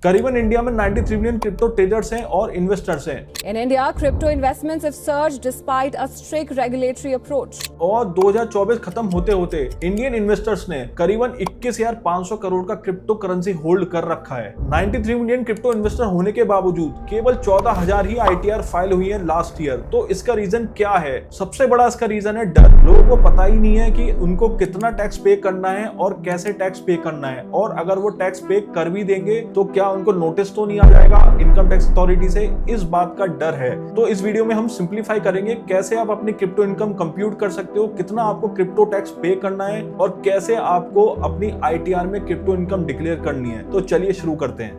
करीबन इंडिया में 93 million crypto traders हैं और इन्वेस्टर्स हैं। In India, crypto investments have surged despite a strict regulatory approach. और 2024 खत्म होते होते इंडियन इन्वेस्टर्स ने करीबन 21,500 करोड़ का क्रिप्टो करेंसी होल्ड कर रखा है। 93 मिलियन क्रिप्टो इन्वेस्टर होने के बावजूद केवल 14,000 ही ITR फाइल हुई है लास्ट ईयर। तो इसका रीजन क्या है? सबसे बड़ा इसका रीजन है डर। लोगों को पता ही नहीं है कि उनको कितना टैक्स पे करना है और कैसे टैक्स पे करना है, और अगर वो टैक्स पे कर भी देंगे तो क्या उनको नोटिस तो नहीं आ जाएगा इनकम टैक्स अथॉरिटी से। इस बात का डर है। तो इस वीडियो में हम सिंप्लीफाई करेंगे कैसे आप अपनी क्रिप्टो इनकम कंप्यूट कर सकते हो, कितना आपको क्रिप्टो टैक्स पे करना है और कैसे आपको अपनी ITR में क्रिप्टो इनकम डिक्लेयर करनी है। तो चलिए शुरू करते हैं।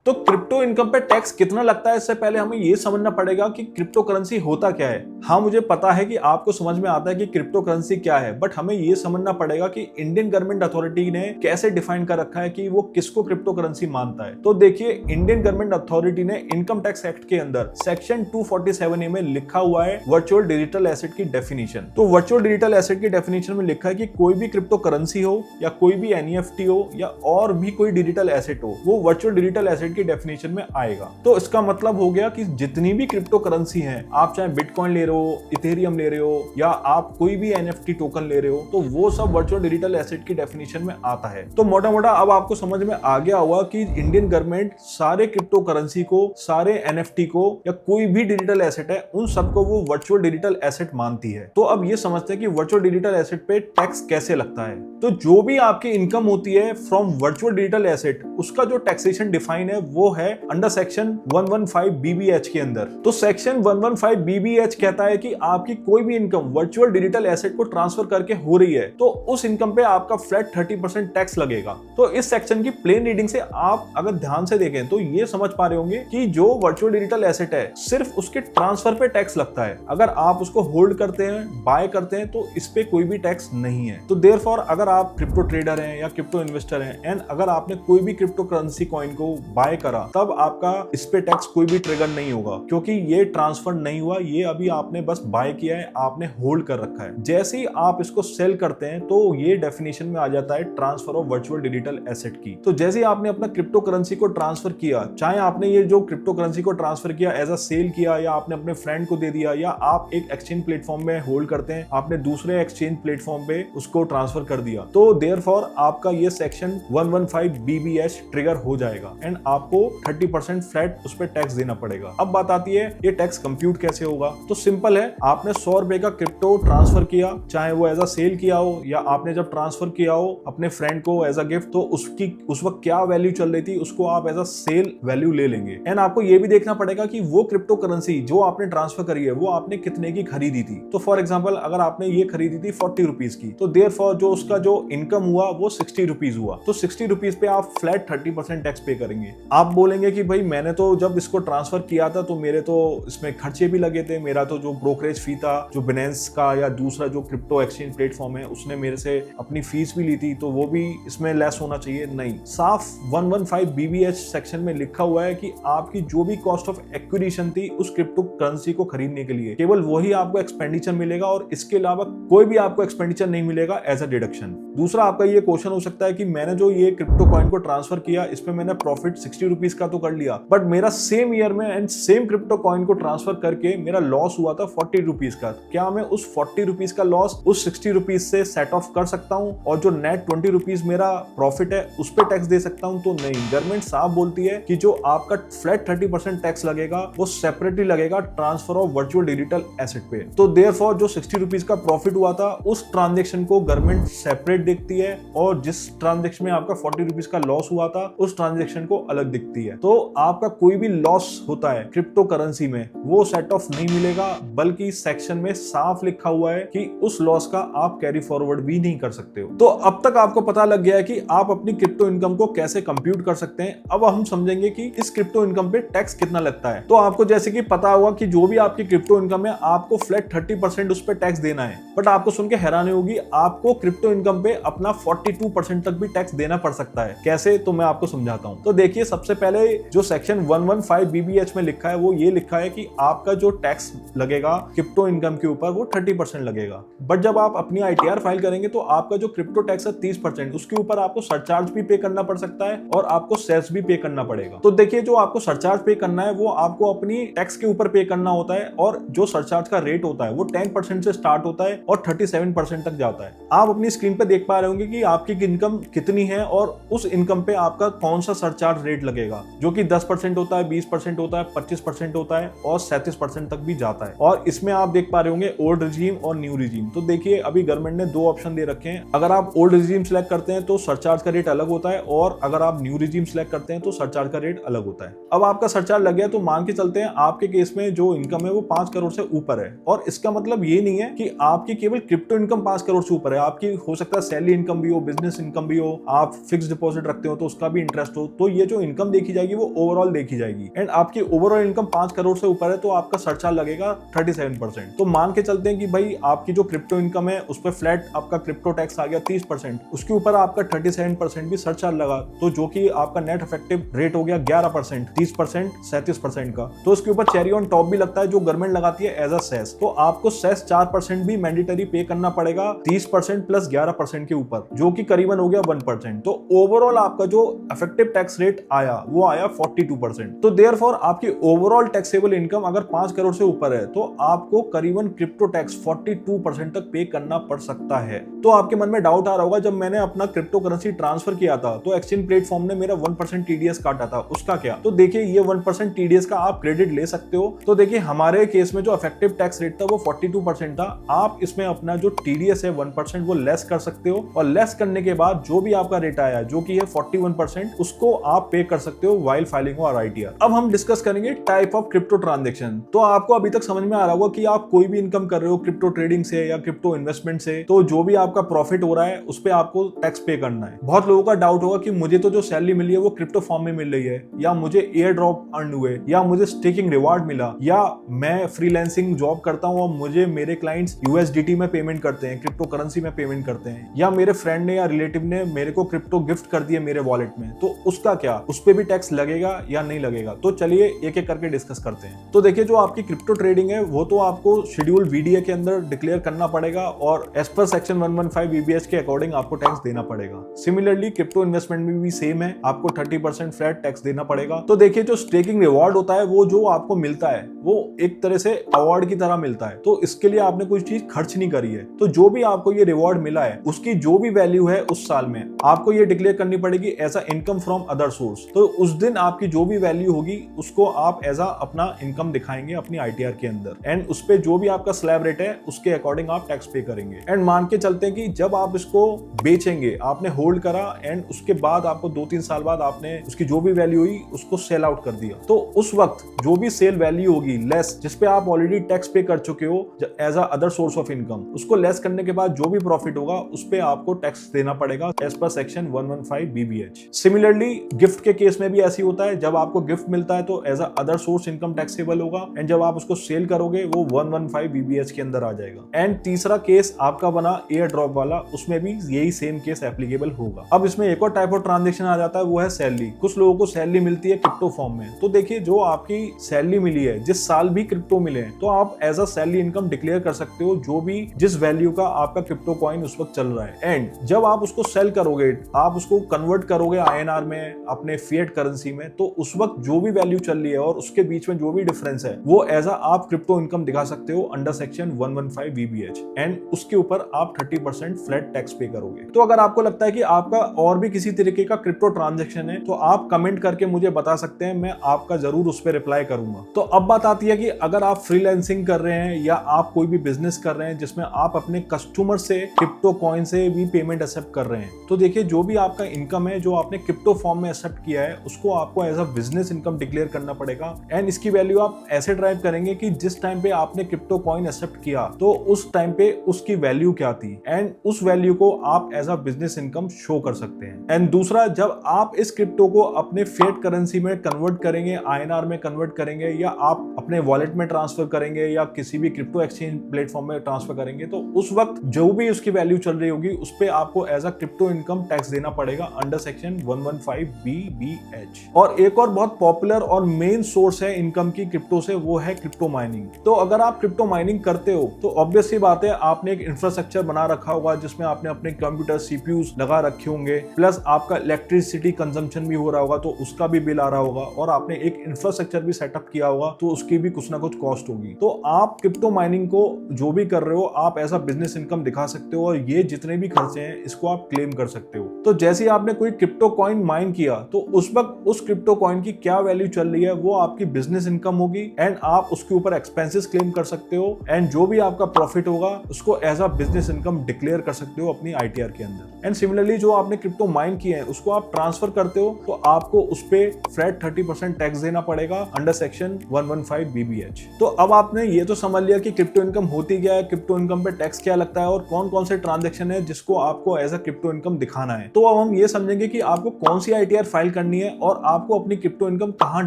तो क्रिप्टो इनकम पे टैक्स कितना लगता है, इससे पहले हमें ये समझना पड़ेगा कि क्रिप्टो करेंसी होता क्या है। हाँ, मुझे पता है कि आपको समझ में आता है कि क्रिप्टो करेंसी क्या है, बट हमें ये समझना पड़ेगा कि इंडियन गवर्नमेंट अथॉरिटी ने कैसे डिफाइन कर रखा है कि वो किसको क्रिप्टो करेंसी मानता है। तो देखिए, इंडियन गवर्नमेंट अथॉरिटी ने इनकम टैक्स एक्ट के अंदर सेक्शन 247A में लिखा हुआ है वर्चुअल डिजिटल एसेट की डेफिनेशन। तो वर्चुअल डिजिटल एसेट की डेफिनेशन में लिखा है कि कोई भी क्रिप्टो करेंसी हो या कोई भी NFT हो या और भी कोई डिजिटल एसेट हो, वो वर्चुअल डिजिटल एसेट की डेफिनेशन में आएगा। तो इसका मतलब हो गया कि जितनी भी क्रिप्टो करेंसी हैं, आप चाहे बिटकॉइन ले रहे हो, इथेरियम ले रहे हो या आप कोई भी NFT टोकन ले रहे हो, तो वो सब वर्चुअल डिजिटल एसेट की डेफिनेशन में आता है। तो मोटा मोटा अब आपको समझ में आ गया होगा कि इंडियन गवर्नमेंट सारे क्रिप्टो करेंसी को, सारे NFT को या कोई भी डिजिटल एसेट है, उन सबको वो वर्चुअल डिजिटल एसेट मानती है। तो अब ये समझते हैं कि वर्चुअल डिजिटल एसेट पे टैक्स कैसे लगता है। तो जो भी आपकी इनकम होती है फ्रॉम वर्चुअल डिजिटल एसेट, उसका जो टैक्सेशन डिफाइन है वो है अंडर सेक्शन 115BBH के अंदर। तो सेक्शन 115BBH कहता है कि आपकी कोई भी इनकम वर्चुअल डिजिटल एसेट को ट्रांसफर करके हो रही है तो उस इनकम पे आपका फ्लैट 30% टैक्स लगेगा। तो इस सेक्शन की प्लेन रीडिंग से आप अगर ध्यान से देखें तो ये समझ पा रहे होंगे कि जो वर्चुअल डिजिटल एसेट है, सिर्फ उसके ट्रांसफर पे टैक्स लगता है। अगर आप उसको होल्ड करते हैं, बाय करते हैं, तो इस पे कोई भी टैक्स नहीं है। तो देयरफॉर अगर आप क्रिप्टो ट्रेडर हैं या क्रिप्टो इन्वेस्टर हैं एंड अगर आपने कोई भी क्रिप्टो करेंसी कॉइन को बाय करा, तब आपका इस पे टैक्स कोई भी ट्रिगर नहीं होगा, क्योंकि ये ट्रांसफर नहीं हुआ, ये अभी आपने बस बाय किया है, आपने होल्ड कर रखा है। जैसे ही आप इसको सेल करते हैं तो ये डेफिनेशन में आ जाता है transfer of virtual digital asset की। तो जैसे ही आपने अपना क्रिप्टो करेंसी को ट्रांसफर किया, चाहे आपने ये जो क्रिप्टो करेंसी को ट्रांसफर किया एज अ सेल किया या आपने अपने फ्रेंड को दे दिया या आप एक एक्सचेंज प्लेटफॉर्म में होल्ड करते हैं, आपने दूसरे एक्सचेंज प्लेटफॉर्म पे उसको ट्रांसफर कर दिया, तो देयरफॉर आपका ये सेक्शन 115BBH ट्रिगर हो जाएगा एंड आपको 30% फ्लैट उस पर टैक्स देना पड़ेगा। अब बात आती है ये टैक्स कंप्यूट कैसे होगा। तो सिंपल है, आपने 100 रुपए का क्रिप्टो ट्रांसफर किया, चाहे वो एज अ सेल किया हो या आपने जब ट्रांसफर किया हो अपने फ्रेंड को एज अ गिफ्ट, तो उसकी उस वक्त क्या वैल्यू चल रही थी, उसको आप एज अ सेल वैल्यू ले लेंगे। एंड आपको ये भी देखना पड़ेगा कि वो क्रिप्टो करेंसी जो आपने ट्रांसफर करी है वो आपने कितने की खरीदी थी। तो फॉर एग्जाम्पल अगर आपने ये खरीदी थी 40 रुपीज की, तो देयरफॉर जो उसका जो इनकम हुआ वो 60 रुपीज हुआ। तो 60 रुपीज पे आप फ्लैट 30% टैक्स पे करेंगे। आप बोलेंगे कि भाई मैंने तो जब इसको ट्रांसफर किया था तो मेरे तो इसमें खर्चे भी लगे थे, मेरा तो जो ब्रोकरेज फी था, जो बिनेंस का या दूसरा जो क्रिप्टो एक्सचेंज प्लेटफॉर्म है उसने मेरे से अपनी फीस भी ली थी, तो वो भी इसमें लेस होना चाहिए। नहीं, साफ 115BBH सेक्शन में लिखा हुआ है कि आपकी जो भी कॉस्ट ऑफ एक्विजिशन थी उस क्रिप्टो करेंसी को खरीदने के लिए, केवल वही आपको एक्सपेंडिचर मिलेगा और इसके अलावा कोई भी आपको एक्सपेंडिचर नहीं मिलेगा एज अ डिडक्शन। दूसरा आपका ये क्वेश्चन हो सकता है कि मैंने जो ये क्रिप्टो कॉइन को ट्रांसफर किया, इसमें मैंने प्रॉफिट 60 रुपीज का तो कर लिया, बट मेरा सेम ईयर में एंड सेम क्रिप्टो कॉइन को ट्रांसफर करके मेरा लॉस हुआ था 40 रुपीज का। क्या मैं उस 40 रुपीज का लॉस उस 60 रुपीज से सेट ऑफ कर सकता हूं और जो नेट 20 रुपीज मेरा प्रॉफिट है उस पर टैक्स दे सकता हूं? तो नहीं, गवर्नमेंट साफ बोलती है कि जो आपका फ्लैट 30% टैक्स लगेगा वो सेपरेटली लगेगा transfer of virtual digital asset पे। तो देयरफॉर जो 60 रुपीज का प्रॉफिट हुआ था उस ट्रांजेक्शन को गवर्नमेंट सेपरेट देखती है और जिस ट्रांजेक्शन में आपका 40 रुपीज का लॉस हुआ था उस ट्रांजेक्शन को अलग दिखती है। तो आपका कोई भी लॉस होता है क्रिप्टो करेंसी में वो सेट ऑफ नहीं मिलेगा, बल्कि सेक्शन में साफ लिखा हुआ है कि उस लॉस का आप कैरी फॉरवर्ड भी नहीं कर सकते हो। तो अब तक आपको पता लग गया है कि आप अपनी क्रिप्टो इनकम को कैसे कंप्यूट कर सकते हैं। अब हम समझेंगे कि इस क्रिप्टो इनकम पे टैक्स कितना लगता है। तो आपको जैसे कि पता होगा कि जो भी आपकी क्रिप्टो इनकम है आपको फ्लैट 30% उस पर टैक्स देना है, बट आपको सुन के हैरानी होगी, आपको क्रिप्टो इनकम पे अपना 42% तक भी टैक्स देना पड़ सकता है। कैसे, तो मैं आपको समझाता हूं। तो देखिए, सबसे पहले जो सेक्शन 115BBH में लिखा है वो ये लिखा है कि आपका जो टैक्स लगेगा लगेगा, क्रिप्टो इनकम के ऊपर वो 30% लगेगा। बट जब आप अपनी ITR फाइल करेंगे तो आपका जो क्रिप्टो टैक्स है 30%, उसके ऊपर आपको सरचार्ज भी पे करना पड़ सकता है और आपको सेस भी पे करना पड़ेगा। तो देखिए, जो आपको सरचार्ज पे करना है वो आपको अपनी टैक्स के ऊपर पे करना होता है, और जो सरचार्ज का रेट होता है वो 10% से स्टार्ट होता है और 37% तक जाता है। आप अपनी स्क्रीन पे देख पा रहे होंगे कि आपकी इनकम कितनी है और उस इनकम पे आपका कौन सा सरचार्ज रेट लगेगा, जो कि 10% होता है, 20% होता है, 25% होता है और 37% तक भी जाता है। और इसमें आप देख पा रहे होंगे ओल्ड रिजीम और न्यू रिजीम। तो देखिए, अभी गवर्नमेंट ने 2 ऑप्शन दे रखे हैं। अगर आप ओल्ड रिजीम सिलेक्ट करते हैं तो सरचार्ज का रेट अलग होता है, और अगर आप न्यू रिजीम सिलेक्ट करते हैं तो सरचार्ज का रेट अलग होता है। अब आपका सरचार्ज लग गया तो मान के चलते हैं आपके केस में जो इनकम है वो 5 करोड़ से ऊपर है, और इसका मतलब ये नहीं है कि आपकी केवल क्रिप्टो इनकम 5 करोड़ से ऊपर है। आपकी हो सकता है सैलरी इनकम भी हो, बिजनेस इनकम भी हो, आप फिक्स डिपॉजिट रखते हो तो उसका भी इंटरेस्ट हो। तो ये जो इनकम देखी जाएगी वो ओवरऑल देखी जाएगी, एंड आपकी ओवरऑल इनकम 5 करोड़ से ऊपर है तो आपका सरचार्ज लगेगा 37%। तो मान के चलते हैं कि भाई आपकी जो क्रिप्टो इनकम है उस पर फ्लैट आपका क्रिप्टो टैक्स आ गया 30%, उसके ऊपर आपका 37% भी सरचार्ज लगा, तो जो कि आपका नेट इफेक्टिव रेट हो गया 11%, 30%, 37% का। तो उसके ऊपर चेरी ऑन टॉप भी लगता है जो गवर्नमेंट लगाती है एज अ सेस। तो आपको सेस 4% भी मैंडेटरी पे करना पड़ेगा 30% प्लस 11% के ऊपर, जो कि करीबन हो गया 1%। तो ओवरऑल आपका जो इफेक्टिव टैक्स रेट आया वो आया 42%। तो देयरफॉर आपकी ओवरऑल टैक्सेबल इनकम अगर 5 करोड़ से ऊपर है तो आपको करीबन क्रिप्टो टैक्स 42% तक पे करना पड़ सकता है। तो आपके मन में डाउट आ रहा होगा, जब मैंने अपना क्रिप्टो करेंसी ट्रांसफर किया था तो एक्सचेंज प्लेटफॉर्म ने मेरा 1% TDS काटा था, उसका क्या? तो देखिए, ये 1% TDS का आप क्रेडिट ले सकते हो। तो देखिए, हमारे केस में जो इफेक्टिव टैक्स रेट था वो 42% था। आप इसमें अपना जो TDS है 1% वो लेस कर सकते हो, और लेस करने के बाद जो भी आपका रेट आया जो कि है 41%, उसको आप पे कर सकते हो वाइल फाइलिंग और ITR। अब हम डिस्कस करेंगे टाइप ऑफ क्रिप्टो ट्रांजेक्शन। तो आपको अभी तक समझ में आ रहा होगा कि आप कोई भी इनकम कर रहे हो क्रिप्टो ट्रेडिंग से या क्रिप्टो इन्वेस्टमेंट से, तो जो भी आपका प्रॉफिट हो रहा है उस पे आपको टैक्स पे करना है। बहुत लोगों का डाउट होगा कि मुझे तो जो सैलरी मिली है वो क्रिप्टो फॉर्म में मिल रही है, या मुझे एयर ड्रॉप अर्न हुए, या मुझे स्टेकिंग रिवार्ड मिला, या मैं फ्रीलांसिंग जॉब करता हूं और मुझे मेरे क्लाइंट्स USDT में पेमेंट करते हैं, क्रिप्टो करेंसी में पेमेंट करते हैं, या मेरे फ्रेंड ने या रिलेटिव ने मेरे को क्रिप्टो गिफ्ट कर दिए मेरे वॉलेट में, तो उसका क्या? उस पे भी टैक्स लगेगा या नहीं लगेगा? तो चलिए एक एक करके डिस्कस करते हैं। तो देखिए, जो आपकी क्रिप्टो ट्रेडिंग है वो तो आपको शेड्यूल VDA के अंदर डिक्लेयर करना पड़ेगा, और एज पर सेक्शन 115 BBH के अकॉर्डिंग आपको टैक्स देना पड़ेगा। सिमिलरली क्रिप्टो इन्वेस्टमेंट में भी सेम है, आपको 30% फ्लैट टैक्स देना पड़ेगा। तो देखिए, जो स्टेकिंग रिवॉर्ड होता है वो जो आपको मिलता है वो एक तरह से अवार्ड की तरह मिलता है, तो इसके लिए आपने कोई चीज खर्च नहीं करी है। तो जो भी आपको ये रिवॉर्ड मिला है उसकी जो भी वैल्यू है उस साल में आपको ये डिक्लेयर करनी पड़ेगी as a income from other source. तो उस दिन आपकी जो भी वैल्यू होगी उसको आप एज अ अपना इनकम दिखाएंगे अपनी ITR के अंदर, एंड उस पे जो भी आपका स्लैब रेट है उसके अकॉर्डिंग आप टैक्स पे करेंगे। एंड मान के चलते हैं कि जब आप इसको बेचेंगे, आपने होल्ड करा एंड उसके बाद आपको 2-3 साल बाद आपने उसकी जो भी वैल्यू हुई उसको सेल आउट कर दिया, तो उस वक्त जो भी सेल वैल्यू होगी लेस, जिसपे आप ऑलरेडी टैक्स पे कर चुके हो as a other source of income, उसको लेस करने के बाद जो भी प्रॉफिट होगा उस पे आपको टैक्स देना पड़ेगा as per section 115 BBH। Similarly gift के केस में भी ऐसी होता है, जब आपको गिफ्ट मिलता है तो as a other source income taxable होगा, एंड जब आप उसको सेल करोगे वो 115 BBH के अंदर आ जाएगा। एंड तीसरा केस आपका बना एयर ड्रॉप वाला, उसमें भी यही सेम केस एप्लीकेबल होगा। अब इसमें एक और टाइप ऑफ ट्रांजेक्शन आ जाता है, वो है सैलरी। कुछ लोगों को सैलरी मिलती है क्रिप्टो फॉर्म में। तो देखिए, जो आपकी सैलरी मिली है, जिस साल भी क्रिप्टो मिले तो आप as a salary income declare कर सकते हो, जो भी जिस वैल्यू का आपका क्रिप्टो कॉइन उस वक्त चल रहा है। एंड जब आप उसको सेल करोगे, आप उसको कन्वर्ट करोगे INR में, अपने फिएट करेंसी में, तो उस वक्त जो भी वैल्यू चल रही है और उसके बीच में जो भी डिफरेंस है वो एज अ आप क्रिप्टो इनकम दिखा सकते हो अंडर सेक्शन 115 BBH, एंड उसके ऊपर आप 30% फ्लैट टैक्स पे करोगे। तो अगर आपको लगता है कि आपका और भी किसी तरीके का क्रिप्टो ट्रांजैक्शन है तो आप कमेंट करके मुझे बता सकते हैं, मैं आपका जरूर उस पर रिप्लाई करूंगा। तो अब बात आती है कि अगर आप फ्रीलांसिंग कर रहे हैं या आप कोई भी बिजनेस कर रहे हैं जिसमें आप अपने कस्टमर से क्रिप्टो कॉइन से भी पेमेंट एक्सेप्ट कर रहे हैं, तो देखिए, जो भी आपका इनकम है जो आपने क्रिप्टो फॉर्म में एक्सेप्ट किया है उसको आपको as a business income declare करना पड़ेगा। एंड इसकी वैल्यू आप ऐसे ड्राइव करेंगे कि जिस टाइम पे आपने क्रिप्टो कॉइन एक्सेप्ट किया तो उस टाइम पे उसकी वैल्यू क्या थी, एंड उस वैल्यू को आप as a business income show कर सकते हैं। एंड दूसरा, जब आप इस क्रिप्टो को अपने फिएट करेंसी में कन्वर्ट करेंगे, INR में कन्वर्ट करेंगे, या आप अपने वॉलेट में ट्रांसफर करेंगे या किसी भी क्रिप्टो एक्सचेंज प्लेटफॉर्म में ट्रांसफर करेंगे, तो उस वक्त जो भी उसकी वैल्यू चल रही होगी उस पे आपको as a crypto income tax देना पड़ेगा अंडर सेक्शन 115 BBH। और एक और बहुत पॉपुलर और मेन सोर्स है इनकम की क्रिप्टो से, वो है क्रिप्टो माइनिंग। माइनिंग। तो अगर आप क्रिप्टो माइनिंग करते हो तो ऑब्वियस सी बात है आपने एक इंफ्रास्ट्रक्चर बना रखा होगा जिसमें आपने अपने कंप्यूटर सीपीयूज लगा रखे होंगे, प्लस आपका इलेक्ट्रिसिटी कंजम्पशन भी हो रहा होगा तो उसका भी बिल आ रहा होगा, और आपने एक इंफ्रास्ट्रक्चर भी सेटअप किया होगा तो उसकी भी कुछ ना कुछ कॉस्ट होगी। तो आप क्रिप्टो माइनिंग को जो भी कर रहे हो आप एज अ बिजनेस इनकम दिखा सकते हो, और ये जितने भी खर्चे हैं इसको आप क्लेम कर सकते हो। तो जैसे ही आपने कोई क्रिप्टो कॉइन माइन किया तो उस वक्त उस क्रिप्टो कॉइन की क्या वैल्यू चल रही है वो आपकी बिजनेस इनकम होगी, एंड आप उसके ऊपर एक्सपेंसेस क्लेम कर सकते हो, एंड जो भी आपका प्रॉफिट होगा उसको as a business income declare कर सकते हो अपनी आईटीआर के अंदर। एंड सिमिलरली जो आपने क्रिप्टो माइन किए हैं उसको आप ट्रांसफर करते हो तो आपको उस पे फ्लैट 30% टैक्स देना पड़ेगा अंडर सेक्शन 115 BBH। तो अब आपने ये तो समझ लिया कि क्रिप्टो इनकम होती क्या है, क्रिप्टो इनकम पे टैक्स क्या लगता है, और कौन कौन से ट्रांजेक्शन है जिसको आपको एज अ क्रिप्टो इनकम दिखाना है। तो अब हम ये समझेंगे कि आपको कौन सी आईटीआर फाइल करनी है और आपको अपनी क्रिप्टो इनकम कहाँ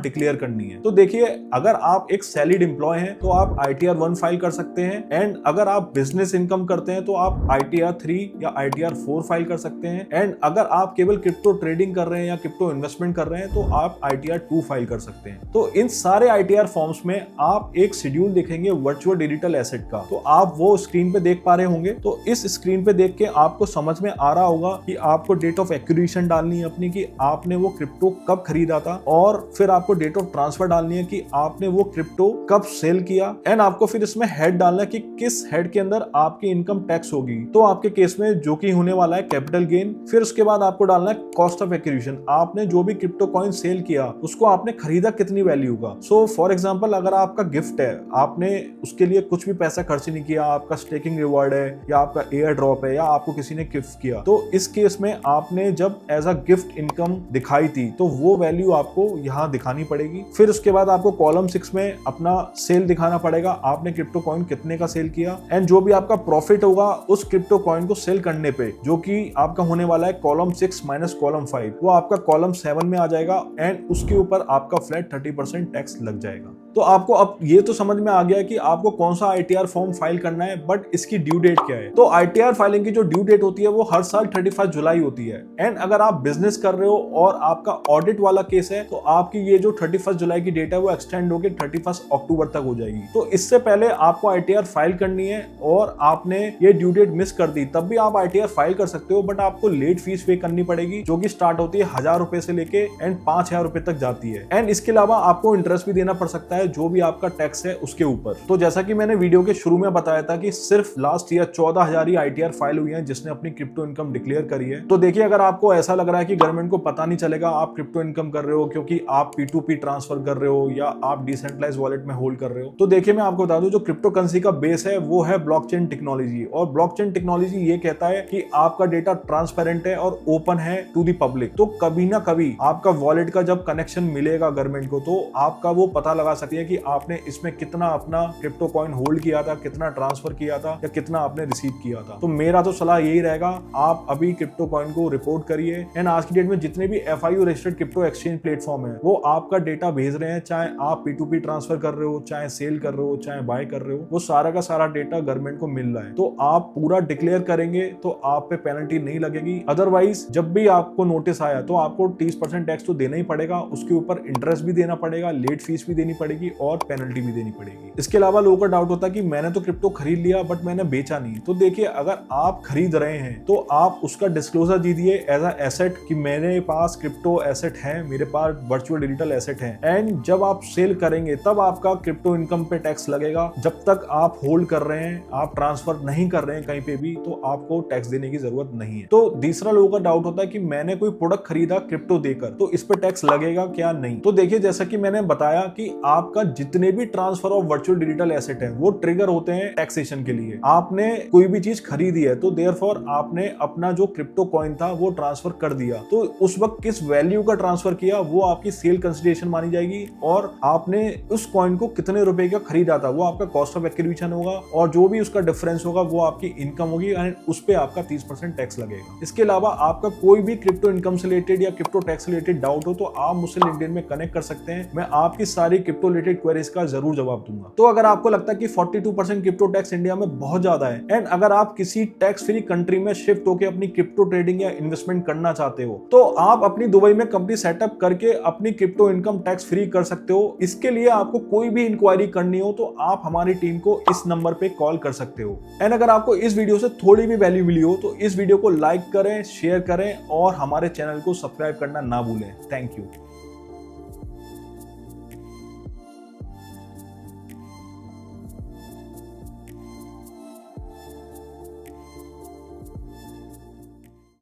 डिक्लेयर करनी है। तो देखिए, अगर आप एक सैलरीड एम्प्लॉय हैं तो आप ITR 1 फाइल कर सकते हैं, एंड अगर आप बिजनेस इनकम करते हैं तो आप ITR 3 या ITR 4 फाइल कर सकते हैं, एंड अगर आप केवल क्रिप्टो ट्रेडिंग कर रहे हैं या क्रिप्टो इन्वेस्टमेंट कर रहे हैं तो आप ITR 2 फाइल कर सकते हैं। तो इन सारे ITR फॉर्म्स में आप एक शेड्यूल देखेंगे वर्चुअल डिजिटल एसेट का, तो आप वो स्क्रीन पे देख पा रहे होंगे। तो इस स्क्रीन पे देख के आपको समझ में आ रहा होगा कि आपको डेट ऑफ एक्विजिशन डालनी है अपनी, कि आपने वो क्रिप्टो कब खरीदा था, और फिर आपको डेट ऑफ ट्रांसफर डालनी है कि आपने वो क्रिप्टो कब सेल किया, एंड आपको फिर इसमें हेड डालना है कि किस हेड के अंदर आपकी इनकम टैक्स होगी। तो आपके केस में जो कि होने वाला है कैपिटल गेन। फिर उसके बाद आपको डालना है कॉस्ट ऑफ एक्विजिशन, आपने जो भी क्रिप्टो कॉइन सेल किया उसको आपने खरीदा कितनी वैल्यू का। सो फॉर एग्जांपल अगर आपका गिफ्ट है, आपने उसके लिए कुछ भी पैसा खर्च नहीं किया, आपका स्टेकिंग रिवॉर्ड है या आपका एयर ड्रॉप है या आपको किसी ने गिफ्ट किया, तो इस केस में आपने जब एज अ गिफ्ट इनकम दिखाई थी तो वो वैल्यू आपको यहाँ दिखानी पड़ेगी। फिर उसके बाद आपको कॉलम 6 में अपना सेल दिखाना पड़ेगा, आपने क्रिप्टो कॉइन कितने का सेल किया, एंड जो भी आपका प्रॉफिट होगा उस क्रिप्टो कॉइन को सेल करने पे, जो कि आपका होने वाला है कॉलम 6 माइनस कॉलम 5, वो आपका कॉलम 7 में आ जाएगा, एंड उसके ऊपर आपका फ्लैट 30% टैक्स लग जाएगा। तो आपको अब ये तो समझ में आ गया कि आपको कौन सा ITR फॉर्म फाइल करना है, बट इसकी ड्यू डेट क्या है। तो ITR फाइलिंग की जो ड्यू डेट होती है वो हर साल 31 जुलाई होती है, एंड अगर आप बिजनेस कर रहे हो और आपका ऑडिट वाला केस है तो आपकी ये जो 31 जुलाई की डेट है वो एक्सटेंड होकर 31 अक्टूबर तक हो जाएगी। तो इससे पहले आपको ITR फाइल करनी है, और आपने ये ड्यू डेट मिस कर दी तब भी आप ITR फाइल कर सकते हो, बट आपको लेट फीस पे करनी पड़ेगी, जो कि स्टार्ट होती है 1000 रुपए से लेके एंड 5000 रुपए तक जाती है, एंड इसके अलावा आपको इंटरेस्ट भी देना पड़ सकता है जो भी आपका टैक्स है उसके ऊपर। तो जैसा कि मैंने वीडियो के शुरू में बताया था कि सिर्फ लास्ट ईयर 14,000 ही ITR फाइल हुई है जिसने अपनी क्रिप्टो इनकम डिक्लेयर करी है। तो देखिए, अगर आपको ऐसा लग रहा है कि गवर्नमेंट को पता नहीं चलेगा आप क्रिप्टो इनकम कर रहे हो क्योंकि आप P2P ट्रांसफर कर रहे हो या आप डिसेंट्रलाइज्ड वॉलेट में होल्ड कर रहे हो, तो देखिए मैं आपको बता दूं जो क्रिप्टो करेंसी का बेस है वो है ब्लॉकचेन टेक्नोलॉजी, और ब्लॉकचेन टेक्नोलॉजी ये कहता है कि आपका डेटा ट्रांसपेरेंट है और ओपन है टू दी पब्लिक। तो कभी ना कभी आपका वॉलेट का जब कनेक्शन मिलेगा गवर्नमेंट को तो आपका वो पता लगा सकती है कि आपने इसमें कितना अपना क्रिप्टो कॉइन होल्ड किया था, कितना ट्रांसफर किया था या कितना आपने रिसीव किया था। तो मेरा तो सलाह यही रहेगा, आप अभी क्रिप्टो कॉइन को रिपोर्ट करिए, एंड आज की डेट में जितने भी FIU registered crypto exchange platform है वो आपका डेटा भेज रहे हैं, चाहे आप P2P ट्रांसफर कर रहे हो, चाहे सेल कर रहे हो, चाहे बाय कर रहे हो, वो सारा का सारा डेटा गवर्नमेंट को मिल रहा है। तो आप पूरा डिक्लेयर करेंगे तो आप पे पेनल्टी नहीं लगेगी। अदरवाइज जब भी आपको नोटिस आया तो आपको 30% टैक्स तो देना ही पड़ेगा, उसके ऊपर इंटरेस्ट भी देना पड़ेगा, लेट फीस भी देनी पड़ेगी और पेनल्टी भी देनी पड़ेगी। इसके अलावा लोगों का डाउट होता है कि मैंने तो क्रिप्टो खरीद लिया बट मैंने बेचा नहीं। तो देखिए, अगर आप खरीद रहे हैं तो आप उसका डिस्क्लोजर दीजिए एज अ एसेट कि मेरे पास क्रिप्टो एसेट है, मेरे पास वर्चुअल डिजिटल एसेट है, एंड जब आप सेल करेंगे तब आपका क्रिप्टो इनकम पे टैक्स लगेगा। जब तक आप होल्ड कर रहे हैं, आप ट्रांसफर नहीं कर रहे हैं कहीं पे भी, तो आपको टैक्स देने की जरूरत नहीं है। तो दूसरा लोगों का डाउट होता है कि मैंने कोई प्रोडक्ट खरीदा क्रिप्टो देकर तो इस पे टैक्स लगेगा क्या? नहीं। तो देखिए, जैसा कि मैंने बताया कि आपका जितने भी transfer of virtual digital asset है वो ट्रिगर होते हैं टैक्सेशन के लिए। आपने कोई भी चीज खरीदी है तो देयरफॉर आपने अपना जो क्रिप्टो कॉइन था वो ट्रांसफर कर दिया, तो उस वक्त किस वैल्यू का ट्रांसफर किया वो आपकी सेल कंसिडरेशन मानी जाएगी, और आपने उस कॉइन को कितने रुपए का खरीदा था वो आपका कॉस्ट ऑफ एक्विजिशन होगा, और जो भी उसका डिफरेंस होगा वो आपकी इनकम होगी, एंड उस पे आपका 30% टैक्स लगेगा। इसके अलावा आपका कोई भी क्रिप्टो इनकम से रिलेटेड या क्रिप्टो टैक्स से रिलेटेड डाउट हो तो आप मुझसे लिंक्डइन में कनेक्ट कर सकते हैं। मैं आपकी सारी क्रिप्टो रिलेटेड क्वेरीज का जरूर जवाब दूंगा। तो अगर आपको लगता है कि 42% क्रिप्टो टैक्स इंडिया में बहुत ज्यादा है एंड अगर आप किसी टैक्स फ्री कंट्री में शिफ्ट होकर अपनी क्रिप्टो ट्रेडिंग या इन्वेस्टमेंट करना चाहते हो तो आप अपनी दुबई में कंपनी सेटअप करके अपनी क्रिप्टो इनकम टैक्स फ्री कर सकते हो। इसके लिए आपको कोई भी इंक्वायरी करनी हो तो आप हमारी टीम को इस नंबर पे कॉल कर सकते हो। एंड अगर आपको इस वीडियो से थोड़ी भी वैल्यू मिली हो तो इस वीडियो को लाइक करें, शेयर करें और हमारे चैनल को सब्सक्राइब करना ना भूलें। Thank you.